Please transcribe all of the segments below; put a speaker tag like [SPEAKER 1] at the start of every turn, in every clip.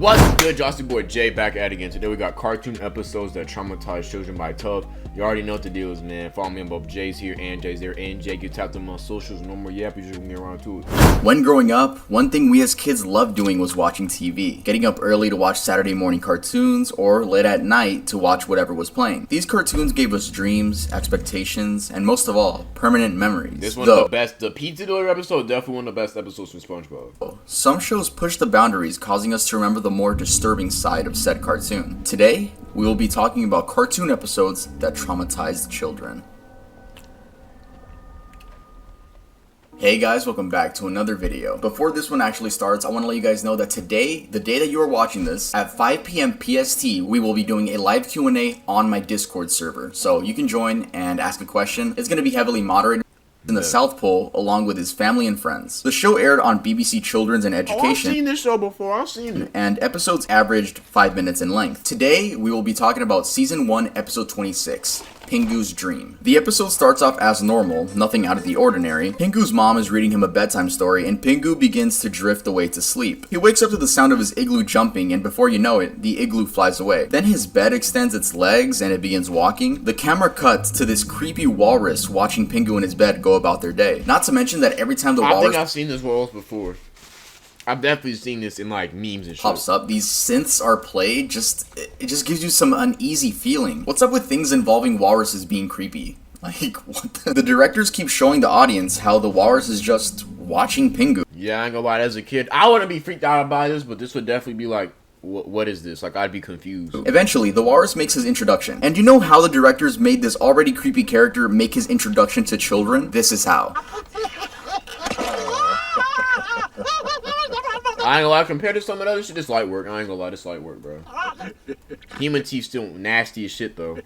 [SPEAKER 1] What's good, Josty Boy Jay back at it again. Today we got cartoon episodes that traumatize children by Tough. You already know what the deal is, man. Follow me on both Jay's here and Jay's there. And Jay, you tap them on socials. No more yap, you're just gonna be around too.
[SPEAKER 2] When growing up, one thing we as kids loved doing was watching TV. Getting up early to watch Saturday morning cartoons or late at night to watch whatever was playing. These cartoons gave us dreams, expectations, and most of all, permanent memories.
[SPEAKER 1] This one's the best. The pizza delivery episode, definitely one of the best episodes from SpongeBob.
[SPEAKER 2] Some shows push the boundaries, causing us to remember the more disturbing side of said cartoon. Today, we will be talking about cartoon episodes that traumatized children. Hey guys, welcome back to another video. Before this one actually starts, I want to let you guys know that today, the day that you are watching this, at 5 p.m. PST, we will be doing a live Q&A on my Discord server. So you can join and ask a question. It's going to be heavily moderated in the South Pole, along with his family and friends. The show aired on BBC Children's and Education.
[SPEAKER 1] Oh, I've seen this show before. I've seen it.
[SPEAKER 2] And episodes averaged 5 minutes in length. Today, we will be talking about Season 1, Episode 26. Pingu's Dream. The episode starts off as normal, nothing out of the ordinary. Pingu's mom is reading him a bedtime story, and Pingu begins to drift away to sleep. He wakes up to the sound of his igloo jumping, and before you know it, the igloo flies away. Then his bed extends its legs, and it begins walking. The camera cuts to this creepy walrus watching Pingu in his bed go about their day. Not to mention that every time the walrus...
[SPEAKER 1] I think I've seen this walrus before. I've definitely seen this in like memes and shit.
[SPEAKER 2] Pops up, these synths are played, it just gives you some uneasy feeling. What's up with things involving walruses being creepy? Like, what the directors keep showing the audience how the walrus is just watching Pingu.
[SPEAKER 1] Yeah, I ain't gonna lie, as a kid, I wouldn't be freaked out by this, but this would definitely be like, what is this? Like, I'd be confused.
[SPEAKER 2] Eventually, the walrus makes his introduction. And you know how the directors made this already creepy character make his introduction to children? This is how.
[SPEAKER 1] I ain't gonna lie, compared to some of the other shit, this light work. I ain't gonna lie, this light work, bro. Human teeth still nasty as shit, though.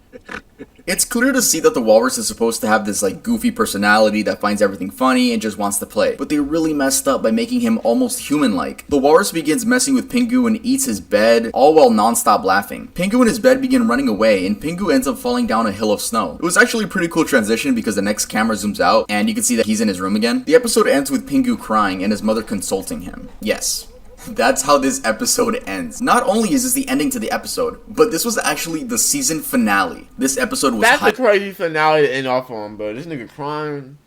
[SPEAKER 2] It's clear to see that the walrus is supposed to have this, like, goofy personality that finds everything funny and just wants to play. But they really messed up by making him almost human-like. The walrus begins messing with Pingu and eats his bed, all while non-stop laughing. Pingu and his bed begin running away, and Pingu ends up falling down a hill of snow. It was actually a pretty cool transition because the next camera zooms out, and you can see that he's in his room again. The episode ends with Pingu crying and his mother consulting him. Yes. That's how this episode ends. Not only is this the ending to the episode, but this was actually the season finale. This episode was
[SPEAKER 1] That's a crazy finale to end off on, bro. This nigga crying.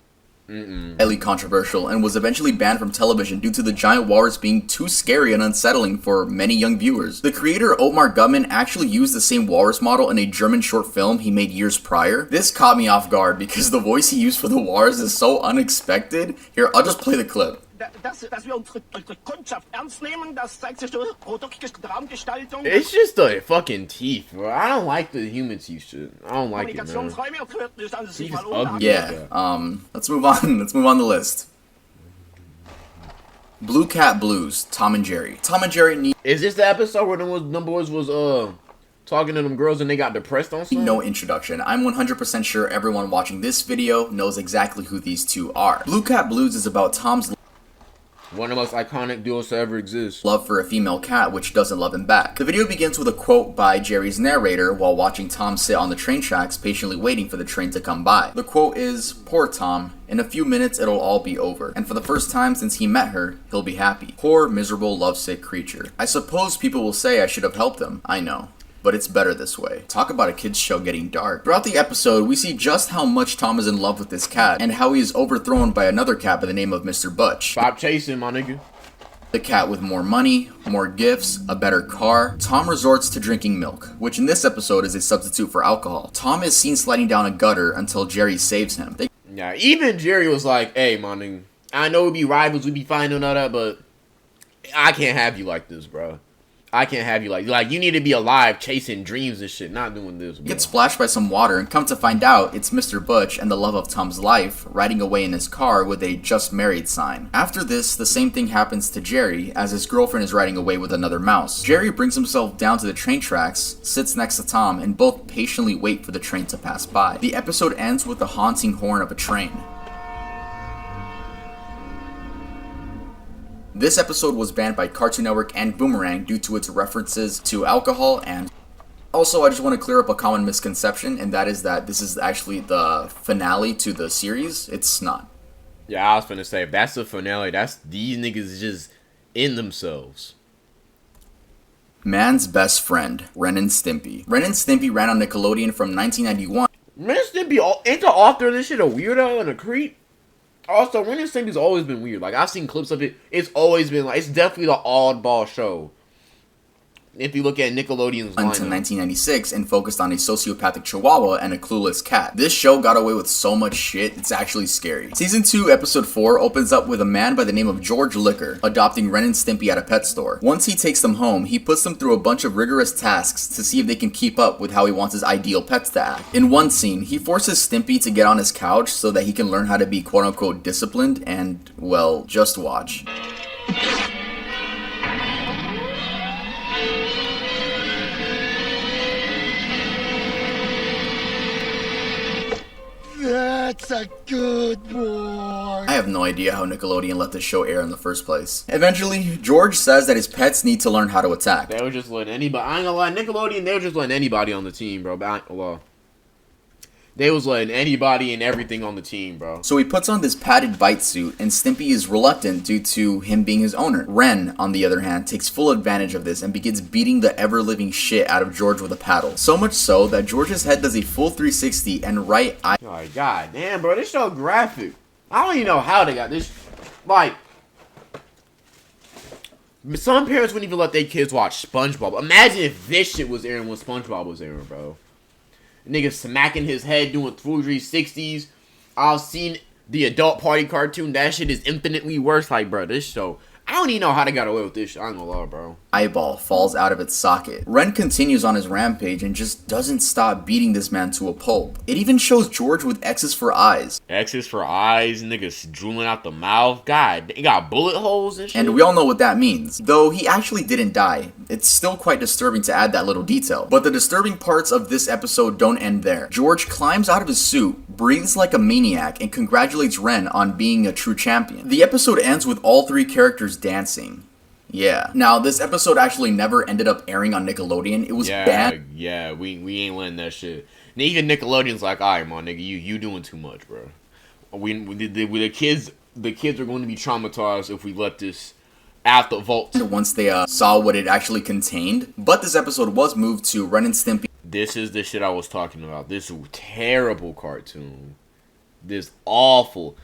[SPEAKER 2] Highly controversial and was eventually banned from television due to the giant walrus being too scary and unsettling for many young viewers. The creator Otmar Gutman actually used the same walrus model in a German short film he made years prior. This caught me off guard because the voice he used for the walrus is so unexpected. Here, I'll just play the clip.
[SPEAKER 3] Dass wir unsere Kundschaft ernst nehmen, das zeigt sich durch Produktgestaltung.
[SPEAKER 1] It's just the fucking teeth, bro. I don't like the human teeth shit. I don't like it, man. Teeth is ugly.
[SPEAKER 2] Yeah, let's move on. Let's move on the list. Blue Cat Blues, Tom and Jerry. Tom and Jerry need...
[SPEAKER 1] Is this the episode where them boys was, talking to them girls and they got depressed on something?
[SPEAKER 2] No introduction. I'm 100% sure everyone watching this video knows exactly who these two are. Blue Cat Blues is about Tom's
[SPEAKER 1] one of the most iconic duos to ever exist.
[SPEAKER 2] Love for a female cat which doesn't love him back. The video begins with a quote by Jerry's narrator while watching Tom sit on the train tracks patiently waiting for the train to come by. The quote is, "Poor Tom. In a few minutes it'll all be over. And for the first time since he met her, he'll be happy. Poor, miserable, lovesick creature. I suppose people will say I should have helped him. I know. But it's better this way." Talk about a kid's show getting dark. Throughout the episode, we see just how much Tom is in love with this cat, and how he is overthrown by another cat by the name of Mr. Butch.
[SPEAKER 1] Stop chasing, my nigga.
[SPEAKER 2] The cat with more money, more gifts, a better car. Tom resorts to drinking milk, which in this episode is a substitute for alcohol. Tom is seen sliding down a gutter until Jerry saves him.
[SPEAKER 1] Yeah, even Jerry was like, "Hey, my nigga, I know we be rivals, we be fighting and all that, but I can't have you like this, bro. I can't have you like you need to be alive chasing dreams and shit, not doing this, bro."
[SPEAKER 2] Gets splashed by some water and come to find out it's Mr. Butch and the love of Tom's life riding away in his car with a just married sign. After this, the same thing happens to Jerry as his girlfriend is riding away with another mouse. Jerry brings himself down to the train tracks, sits next to Tom, and both patiently wait for the train to pass by. The episode ends with the haunting horn of a train. This episode was banned by Cartoon Network and Boomerang due to its references to alcohol and... Also, I just want to clear up a common misconception, and that is that this is actually the finale to the series. It's not.
[SPEAKER 1] Yeah, I was finna say, if that's the finale, that's these niggas just in themselves.
[SPEAKER 2] Man's best friend, Ren and Stimpy. Ren and Stimpy ran on Nickelodeon from 1991.
[SPEAKER 1] Ren and Stimpy, ain't the author of this shit a weirdo and a creep? Also, Ren and Stimpy's always been weird. Like, I've seen clips of it. It's always been, like, it's definitely the oddball show. If you look at Nickelodeon's
[SPEAKER 2] Until
[SPEAKER 1] lineup.
[SPEAKER 2] 1996 and focused on a sociopathic chihuahua and a clueless cat. This show got away with so much shit, it's actually scary. Season 2, episode 4 opens up with a man by the name of George Liquor adopting Ren and Stimpy at a pet store. Once he takes them home, he puts them through a bunch of rigorous tasks to see if they can keep up with how he wants his ideal pets to act. In one scene, he forces Stimpy to get on his couch so that he can learn how to be quote-unquote disciplined and, well, just watch.
[SPEAKER 4] That's a good boy.
[SPEAKER 2] I have no idea how Nickelodeon let this show air in the first place. Eventually, George says that his pets need to learn how to attack.
[SPEAKER 1] They were just letting anybody. I ain't gonna lie, Nickelodeon. They were just letting anybody on the team, bro. But I ain't gonna lie. They was letting anybody and everything on the team, bro.
[SPEAKER 2] So he puts on this padded bite suit, and Stimpy is reluctant due to him being his owner. Ren, on the other hand, takes full advantage of this and begins beating the ever-living shit out of George with a paddle. So much so that George's head does a full 360 and right eye.
[SPEAKER 1] Like, god damn, bro, this show graphic. I don't even know how they got this. Like, some parents wouldn't even let their kids watch SpongeBob. Imagine if this shit was airing when SpongeBob was airing, bro. Nigga smacking his head doing 360s. I've seen the adult party cartoon. That shit is infinitely worse. Like, bro, this show. I don't even know how they got away with this shit. I ain't gonna lie, bro.
[SPEAKER 2] Eyeball falls out of its socket. Ren continues on his rampage and just doesn't stop beating this man to a pulp. It even shows George with X's for eyes.
[SPEAKER 1] X's for eyes, niggas drooling out the mouth. God, they got bullet holes and shit.
[SPEAKER 2] And we all know what that means. Though he actually didn't die, it's still quite disturbing to add that little detail. But the disturbing parts of this episode don't end there. George climbs out of his suit, breathes like a maniac, and congratulates Ren on being a true champion. The episode ends with all three characters dancing. Yeah. Now, this episode actually never ended up airing on Nickelodeon. It was banned.
[SPEAKER 1] Yeah, we ain't letting that shit. And even Nickelodeon's like, alright, my nigga, you doing too much, bro. The kids are going to be traumatized if we let this out the vault.
[SPEAKER 2] Once they saw what it actually contained. But this episode was moved to Ren and Stimpy.
[SPEAKER 1] This is the shit I was talking about. This terrible cartoon. This awful.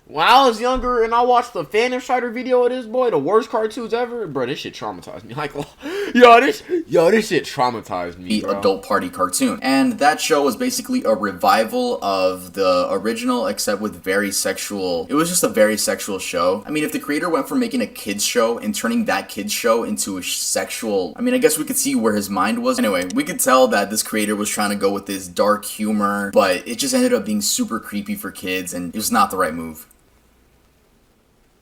[SPEAKER 1] When I was younger and I watched the Phantom Strider video of this boy, the worst cartoons ever, bro, this shit traumatized me. Like, this shit traumatized me, bro.
[SPEAKER 2] The adult party cartoon. And that show was basically a revival of the original, except with very sexual. It was just a very sexual show. I mean, if the creator went from making a kids show and turning that kids show into a sexual, I mean, I guess we could see where his mind was. Anyway, we could tell that this creator was trying to go with this dark humor, but it just ended up being super creepy for kids, and it was not the right move.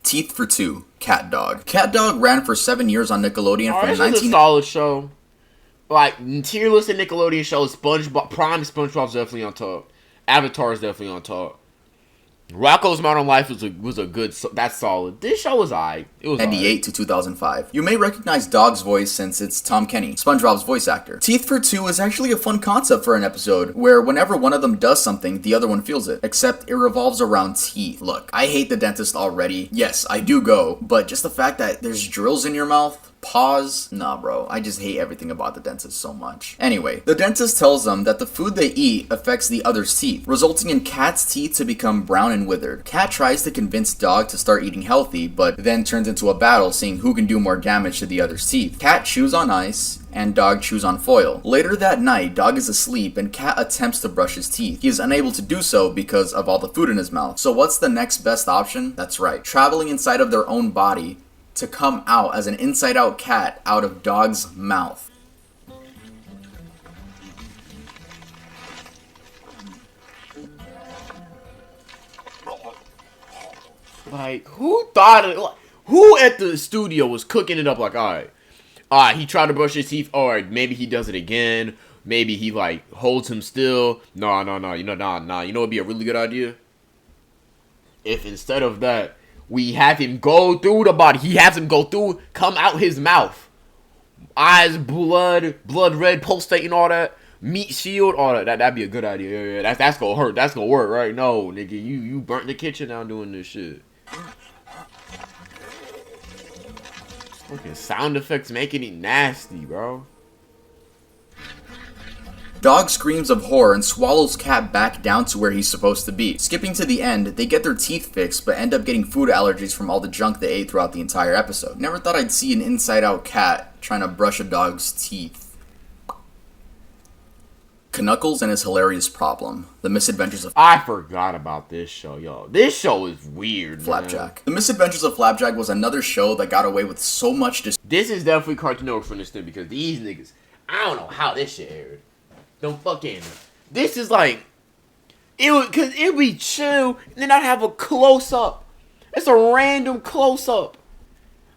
[SPEAKER 2] Teeth for Two, Cat Dog. Cat Dog ran for 7 years on Nickelodeon from
[SPEAKER 1] This is a solid show. Like, tier list of Nickelodeon shows, SpongeBob, Prime SpongeBob's definitely on top. Avatar is definitely on top. Rocko's Modern Life was a good, that's solid. This show was alright. It was
[SPEAKER 2] 1998 to 2005. You may recognize Dog's voice since it's Tom Kenny, SpongeBob's voice actor. Teeth for Two is actually a fun concept for an episode, where whenever one of them does something, the other one feels it. Except it revolves around teeth. Look, I hate the dentist already. Yes, I do go, but just the fact that there's drills in your mouth, pause, nah bro, I just hate everything about the dentist so much. Anyway, the dentist tells them that the food they eat affects the other's teeth, resulting in Cat's teeth to become brown and withered. Cat tries to convince Dog to start eating healthy, but then turns into a battle seeing who can do more damage to the other's teeth. Cat chews on ice, and Dog chews on foil. Later that night, Dog is asleep and Cat attempts to brush his teeth. He is unable to do so because of all the food in his mouth. So what's the next best option? That's right, traveling inside of their own body to come out as an inside-out cat out of Dog's mouth.
[SPEAKER 1] Like, who thought it? Who at the studio was cooking it up like, alright, he tried to brush his teeth, alright, maybe he does it again, maybe he, like, holds him still. No, you know, you know what'd be a really good idea? If instead of that, we have him go through the body. He has him go through, come out his mouth. Eyes, blood red, pulsating, all that. Meat shield, all that. That'd be a good idea. Yeah. That's gonna hurt. That's gonna work, right? No, nigga, you burnt the kitchen down doing this shit. Fucking sound effects making it nasty, bro.
[SPEAKER 2] Dog screams of horror and swallows cat back down to where he's supposed to be. Skipping to the end, they get their teeth fixed but end up getting food allergies from all the junk they ate throughout the entire episode. Never thought I'd see an inside-out cat trying to brush a dog's teeth. Knuckles and his hilarious problem. The Misadventures of
[SPEAKER 1] I forgot about this show, yo. This show is weird,
[SPEAKER 2] Flapjack.
[SPEAKER 1] man.
[SPEAKER 2] The Misadventures of Flapjack was another show that got away with so much
[SPEAKER 1] This is definitely Cartoon Network from this thing because these niggas, I don't know how this shit aired. Don't fucking. This is like, cause it would be chill, and then I'd have a close up. It's a random close up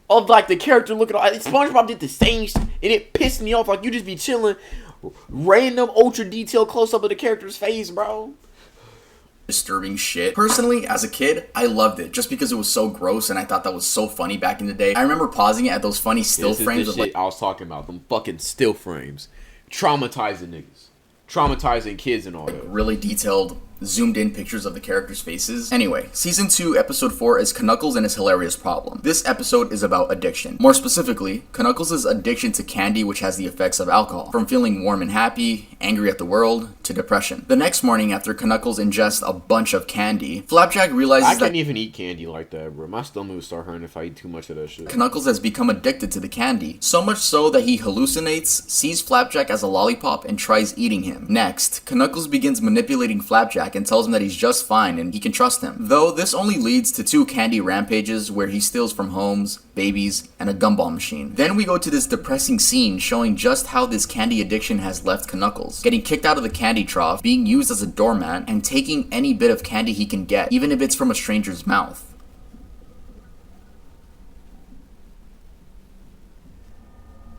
[SPEAKER 1] of like the character looking. SpongeBob did the same, and it pissed me off. Like you just be chilling. Random ultra detailed close up of the character's face, bro.
[SPEAKER 2] disturbing shit. Personally, as a kid, I loved it just because it was so gross and I thought that was so funny back in the day. I remember pausing it at those funny still frames
[SPEAKER 1] This
[SPEAKER 2] of
[SPEAKER 1] shit
[SPEAKER 2] like
[SPEAKER 1] I was talking about, them fucking still frames. Traumatizing niggas. Traumatizing kids and all that.
[SPEAKER 2] really detailed zoomed in pictures of the characters' faces. Anyway, season 2, episode 4 is Knuckles and his hilarious problem. This episode is about addiction. More specifically, Knuckles' addiction to candy, which has the effects of alcohol. From feeling warm and happy, angry at the world, to depression. The next morning, after Knuckles ingests a bunch of candy, Flapjack realizes
[SPEAKER 1] I
[SPEAKER 2] that
[SPEAKER 1] can't even eat candy like that, bro. My stomach would start hurting if I eat too much of that shit.
[SPEAKER 2] Knuckles has become addicted to the candy. So much so that he hallucinates, sees Flapjack as a lollipop, and tries eating him. Next, Knuckles begins manipulating Flapjack and tells him that he's just fine and he can trust him. Though this only leads to 2 candy rampages where he steals from homes, babies, and a gumball machine. Then we go to this depressing scene showing just how this candy addiction has left Knuckles. Getting kicked out of the candy trough, being used as a doormat, and taking any bit of candy he can get, even if it's from a stranger's mouth.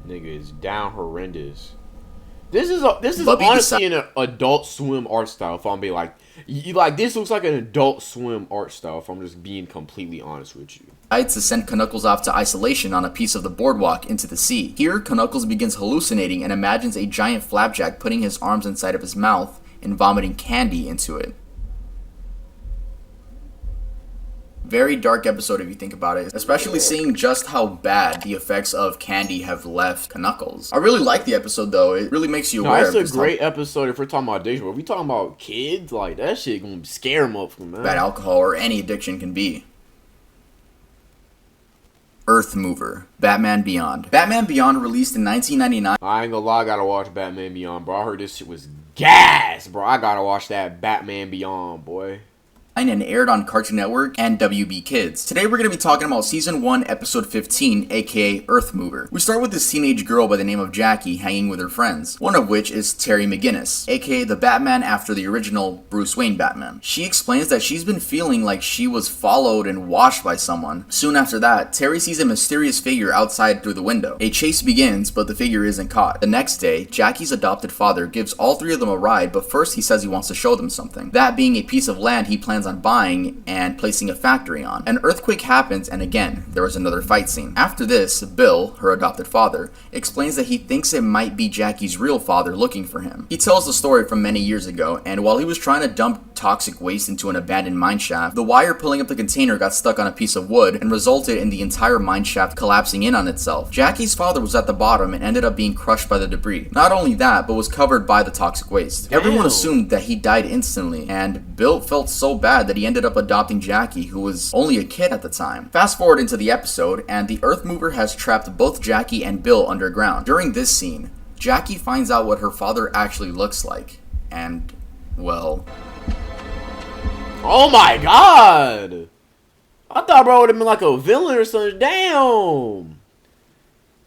[SPEAKER 1] Nigga is down horrendous. This is
[SPEAKER 2] Bubby
[SPEAKER 1] honestly an Adult Swim art style. If I'm being like, this looks like an Adult Swim art style. If I'm just being completely honest with you.
[SPEAKER 2] Decides to send Knuckles off to isolation on a piece of the boardwalk into the sea. Here, Knuckles begins hallucinating and imagines a giant Flapjack putting his arms inside of his mouth and vomiting candy into it. Very dark episode if you think about it, especially seeing just how bad the effects of candy have left Knuckles. I really like the episode though, it really makes you aware
[SPEAKER 1] No,
[SPEAKER 2] of
[SPEAKER 1] it's a
[SPEAKER 2] just
[SPEAKER 1] great episode if we're talking about addiction. But if we talking about kids, like that shit gonna scare them up from
[SPEAKER 2] how bad alcohol or any addiction can be. Earth Mover, Batman Beyond. Batman Beyond released in 1999.
[SPEAKER 1] I ain't gonna lie, I gotta watch Batman Beyond, bro. I heard this shit was gas, bro. I gotta watch that Batman Beyond, boy.
[SPEAKER 2] And aired on Cartoon Network and WB Kids. Today we're going to be talking about Season 1, Episode 15, aka Earth Mover. We start with this teenage girl by the name of Jackie hanging with her friends, one of which is Terry McGinnis, aka the Batman after the original Bruce Wayne Batman. She explains that she's been feeling like she was followed and watched by someone. Soon after that, Terry sees a mysterious figure outside through the window. A chase begins, but the figure isn't caught. The next day, Jackie's adopted father gives all 3 of them a ride, but first he says he wants to show them something. That being a piece of land he plans on buying and placing a factory on. An earthquake happens, and again, there was another fight scene. After this, Bill, her adopted father, explains that he thinks it might be Jackie's real father looking for him. He tells the story from many years ago, and while he was trying to dump toxic waste into an abandoned mine shaft, the wire pulling up the container got stuck on a piece of wood and resulted in the entire mine shaft collapsing in on itself. Jackie's father was at the bottom and ended up being crushed by the debris. Not only that, but was covered by the toxic waste.
[SPEAKER 1] Damn.
[SPEAKER 2] Everyone assumed that he died instantly, and Bill felt so bad that he ended up adopting Jackie, who was only a kid at the time. Fast forward into the episode, and the Earth Mover has trapped both Jackie and Bill underground. During this scene, Jackie finds out what her father actually looks like, and, well...
[SPEAKER 1] Oh my god! I thought bro would have been like a villain or something. Damn!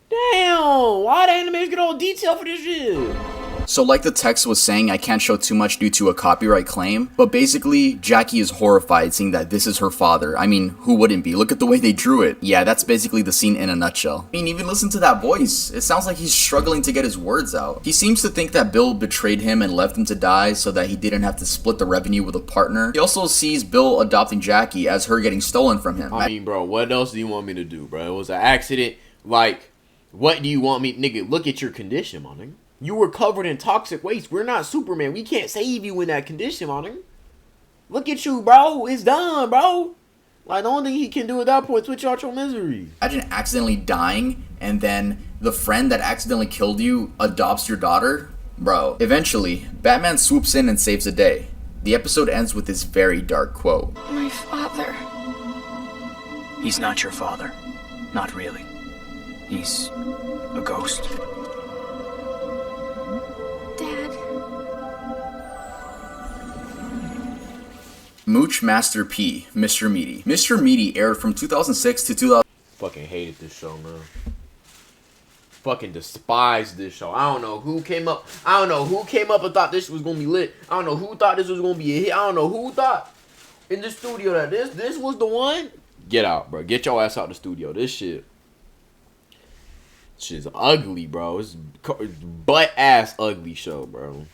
[SPEAKER 1] Damn! Why the animators get all detailed for this shit?
[SPEAKER 2] So like the text was saying, I can't show too much due to a copyright claim, but basically, Jackie is horrified seeing that this is her father. I mean, who wouldn't be? Look at the way they drew it. Yeah, that's basically the scene in a nutshell. I mean, even listen to that voice. It sounds like he's struggling to get his words out. He seems to think that Bill betrayed him and left him to die so that he didn't have to split the revenue with a partner. He also sees Bill adopting Jackie as her getting stolen from him.
[SPEAKER 1] I mean, bro, what else do you want me to do, bro? It was an accident. Like, what do you want me... Nigga, look at your condition, my nigga. You were covered in toxic waste. We're not Superman. We can't save you in that condition, my nigga. Look at you, bro. It's done, bro. Like, the only thing he can do at that point is switch out your misery.
[SPEAKER 2] Imagine accidentally dying and then the friend that accidentally killed you adopts your daughter. Bro. Eventually, Batman swoops in and saves the day. The episode ends with this very dark quote.
[SPEAKER 5] My father.
[SPEAKER 6] He's not your father. Not really. He's a ghost.
[SPEAKER 5] Dad.
[SPEAKER 2] Mooch Master P, Mr. Meaty. Mr. Meaty aired from 2006 to 2000.
[SPEAKER 1] Fucking hated this show, man. Fucking despised this show. I don't know who came up and thought this was gonna be lit. I don't know who thought this was gonna be a hit. I don't know who thought in the studio that this was the one. Get out, bro. Get your ass out the studio. This shit's ugly, bro. It's butt ass ugly show, bro.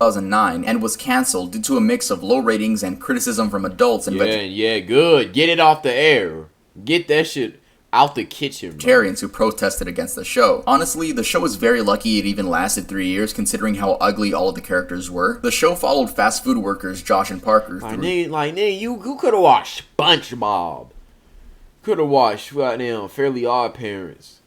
[SPEAKER 2] 2009 and was cancelled due to a mix of low ratings and criticism from adults and
[SPEAKER 1] Yeah, good. Get it off the air. Get that shit out the kitchen, bro.
[SPEAKER 2] vegetarians who protested against the show. Honestly, the show was very lucky it even lasted 3 years considering how ugly all of the characters were. The show followed fast food workers Josh and Parker through...
[SPEAKER 1] Nigga, you could have watched SpongeBob. Could have watched goddamn Fairly Odd Parents.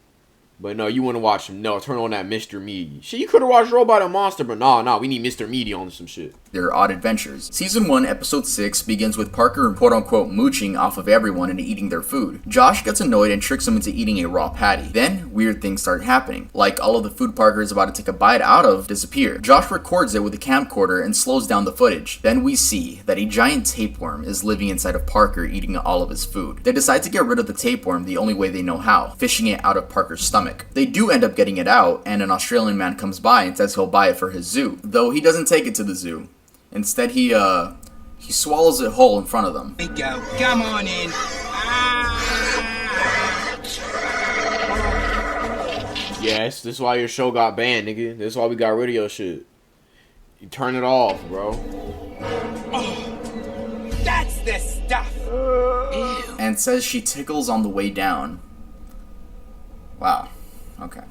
[SPEAKER 1] But no, you want to watch him. No, turn on that Mr. Meaty. Shit, you could have watched Robot and Monster, but nah, we need Mr. Meaty on some shit.
[SPEAKER 2] their odd adventures. Season 1, Episode 6 begins with Parker quote-unquote mooching off of everyone and eating their food. Josh gets annoyed and tricks him into eating a raw patty. Then, weird things start happening. Like, all of the food Parker is about to take a bite out of disappear. Josh records it with a camcorder and slows down the footage. Then we see that a giant tapeworm is living inside of Parker eating all of his food. They decide to get rid of the tapeworm the only way they know how, fishing it out of Parker's stomach. They do end up getting it out, and an Australian man comes by and says he'll buy it for his zoo. Though he doesn't take it to the zoo. Instead, he swallows it whole in front of them.
[SPEAKER 7] We go. Come on in.
[SPEAKER 1] Yes, this is why your show got banned, nigga. This is why we got rid of your shit. You turn it off, bro.
[SPEAKER 7] That's the stuff.
[SPEAKER 2] And says she tickles on the way down. Wow. Okay.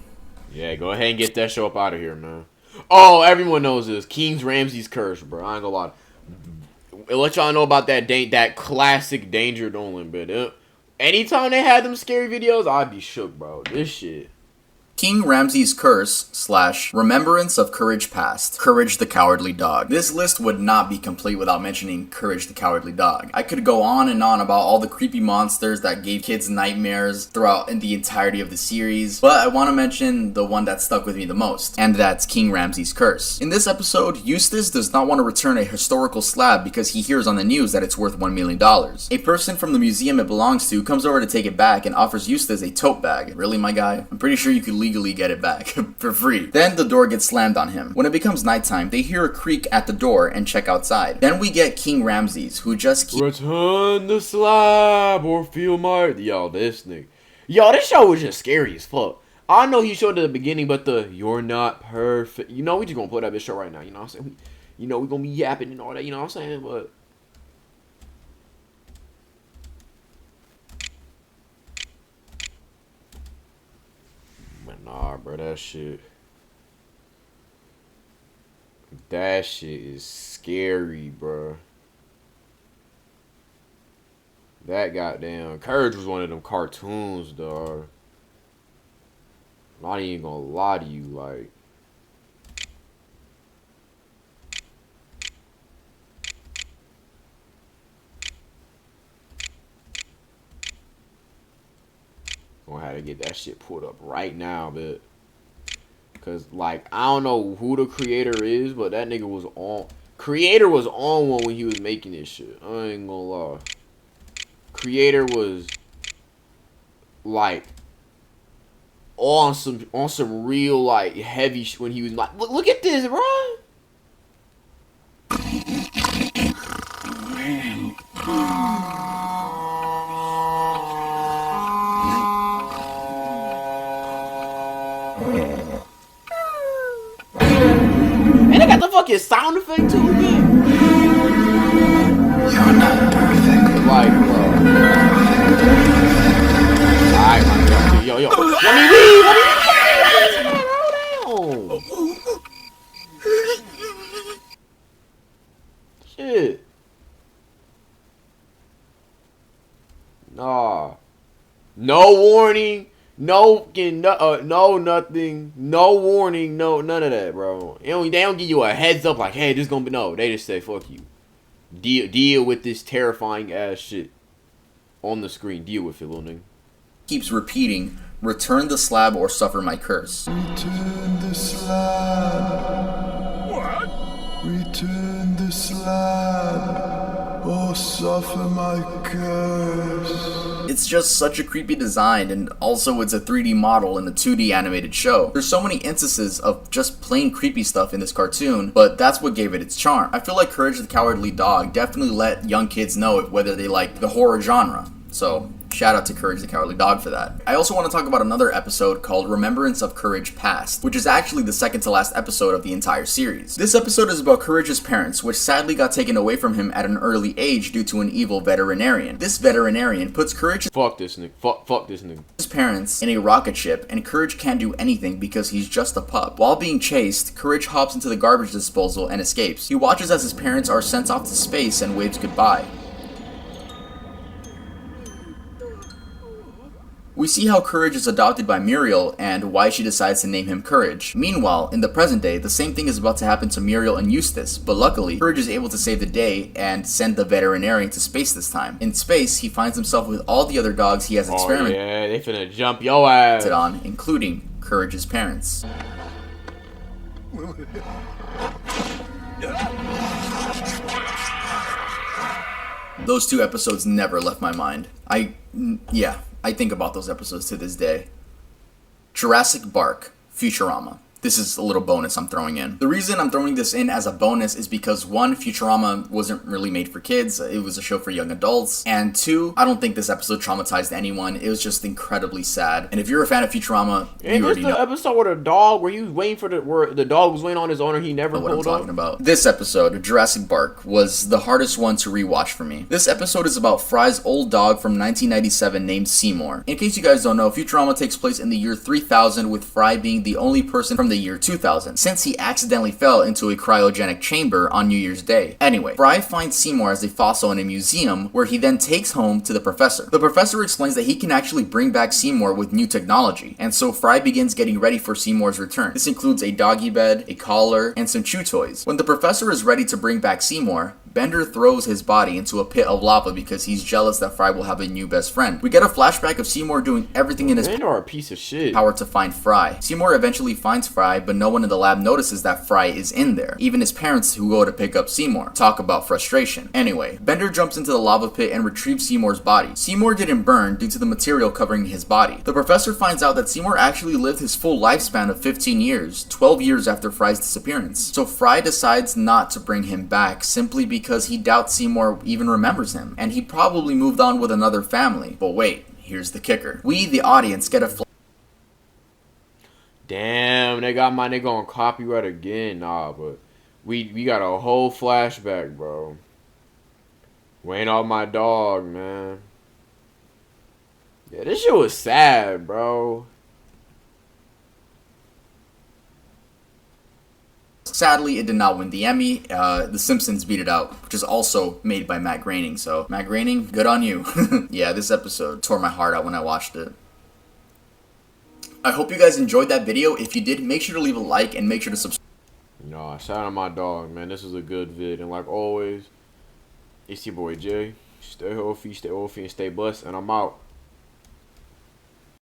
[SPEAKER 1] Yeah, go ahead and get that show up out of here, man. Oh, everyone knows this. King's Ramsay's Curse, bro. I ain't gonna lie. I'll let y'all know about that classic Danger Dolan, but anytime they had them scary videos, I'd be shook, bro. This shit.
[SPEAKER 2] King Ramsay's Curse / Remembrance of Courage Past. Courage the Cowardly Dog. This list would not be complete without mentioning Courage the Cowardly Dog. I could go on and on about all the creepy monsters that gave kids nightmares throughout in the entirety of the series, but I want to mention the one that stuck with me the most, and that's King Ramsay's Curse. In this episode, Eustace does not want to return a historical slab because he hears on the news that it's worth $1 million. A person from the museum it belongs to comes over to take it back and offers Eustace a tote bag. Really, my guy? I'm pretty sure you could legally get it back for free. Then the door gets slammed on him. When it becomes nighttime, they hear a creak at the door and check outside. Then we get King Ramses, who just
[SPEAKER 1] Return the slab or feel my... Yo, this nigga. Yo, this show was just scary as fuck. I know he showed at the beginning, but you're not perfect. You know, we just gonna put up this show right now, you know what I'm saying? We gonna be yapping and all that, you know what I'm saying? But... Nah, bro, that shit is scary, bro. That goddamn Courage was one of them cartoons, dog. I'm not even gonna lie to you, like. Gonna have to get that shit pulled up right now, but cause like I don't know who the creator is, but that nigga was on. Creator was on one when he was making this shit. I ain't gonna lie. Creator was like on some real like heavy when he was like, look at this, bro. And they got the fucking sound effect too, man.
[SPEAKER 7] You're not perfect.
[SPEAKER 1] Like, bro. Alright, my God. Yo. Let me leave. Hold on. Shit. No warning. No nothing. No warning. No, none of that, bro. They don't give you a heads up like, hey, this gonna be, no. They just say, fuck you. Deal with this terrifying ass shit on the screen. Deal with it, little nigga.
[SPEAKER 2] Keeps repeating, return the slab or suffer my curse.
[SPEAKER 8] Return the slab.
[SPEAKER 3] What?
[SPEAKER 8] Return the slab or suffer my curse.
[SPEAKER 2] It's just such a creepy design, and also it's a 3D model in a 2D animated show. There's so many instances of just plain creepy stuff in this cartoon, but that's what gave it its charm. I feel like Courage the Cowardly Dog definitely let young kids know whether they like the horror genre. So, shout out to Courage the Cowardly Dog for that. I also want to talk about another episode called Remembrance of Courage Past, which is actually the second to last episode of the entire series. This episode is about Courage's parents, which sadly got taken away from him at an early age due to an evil veterinarian. This veterinarian puts Courage's
[SPEAKER 1] Fuck this nigga. Fuck this nigga.
[SPEAKER 2] parents in a rocket ship, and Courage can't do anything because he's just a pup. While being chased, Courage hops into the garbage disposal and escapes. He watches as his parents are sent off to space and waves goodbye. We see how Courage is adopted by Muriel and why she decides to name him Courage. Meanwhile, in the present day, the same thing is about to happen to Muriel and Eustace, but luckily, Courage is able to save the day and send the veterinarian to space this time. In space, he finds himself with all the other dogs he has experimented
[SPEAKER 1] Yeah, they finna jump your ass.
[SPEAKER 2] on, including Courage's parents. Those two episodes never left my mind. I think about those episodes to this day. Jurassic Bark, Futurama. This is a little bonus I'm throwing in. The reason I'm throwing this in as a bonus is because one, Futurama wasn't really made for kids. It was a show for young adults. And two, I don't think this episode traumatized anyone. It was just incredibly sad. And if you're a fan of Futurama,
[SPEAKER 1] Ain't
[SPEAKER 2] you
[SPEAKER 1] this
[SPEAKER 2] already
[SPEAKER 1] the
[SPEAKER 2] know
[SPEAKER 1] episode where the dog, where you waiting for where the dog was waiting on his owner, he never
[SPEAKER 2] what I'm
[SPEAKER 1] pulled
[SPEAKER 2] talking
[SPEAKER 1] up?
[SPEAKER 2] about. This episode, Jurassic Bark, was the hardest one to rewatch for me. This episode is about Fry's old dog from 1997 named Seymour. In case you guys don't know, Futurama takes place in the year 3000, with Fry being the only person from the year 2000, since he accidentally fell into a cryogenic chamber on New Year's Day. Anyway, Fry finds Seymour as a fossil in a museum, where he then takes home to the professor. The professor explains that he can actually bring back Seymour with new technology, and so Fry begins getting ready for Seymour's return. This includes a doggy bed, a collar, and some chew toys. When the professor is ready to bring back Seymour, Bender throws his body into a pit of lava because he's jealous that Fry will have a new best friend. We get a flashback of Seymour doing everything in his
[SPEAKER 1] Bender a piece of shit.
[SPEAKER 2] power to find Fry. Seymour eventually finds Fry, but no one in the lab notices that Fry is in there. Even his parents, who go to pick up Seymour. Talk about frustration. Anyway, Bender jumps into the lava pit and retrieves Seymour's body. Seymour didn't burn due to the material covering his body. The professor finds out that Seymour actually lived his full lifespan of 15 years, 12 years after Fry's disappearance. So Fry decides not to bring him back simply because he doubts Seymour even remembers him, and he probably moved on with another family. But wait, here's the kicker. We, the audience, get a
[SPEAKER 1] Damn, they got my nigga on copyright again. Nah, but we got a whole flashback, bro. Wayne off my dog, man. Yeah, this shit was sad, bro.
[SPEAKER 2] Sadly, it did not win the Emmy. The Simpsons beat it out, which is also made by Matt Groening. So, Matt Groening, good on you. Yeah, this episode tore my heart out when I watched it. I hope you guys enjoyed that video. If you did, make sure to leave a like and make sure to subscribe.
[SPEAKER 1] No, shout out my dog, man. This is a good vid. And like always, it's your boy Jay. Stay healthy, and stay blessed. And I'm out.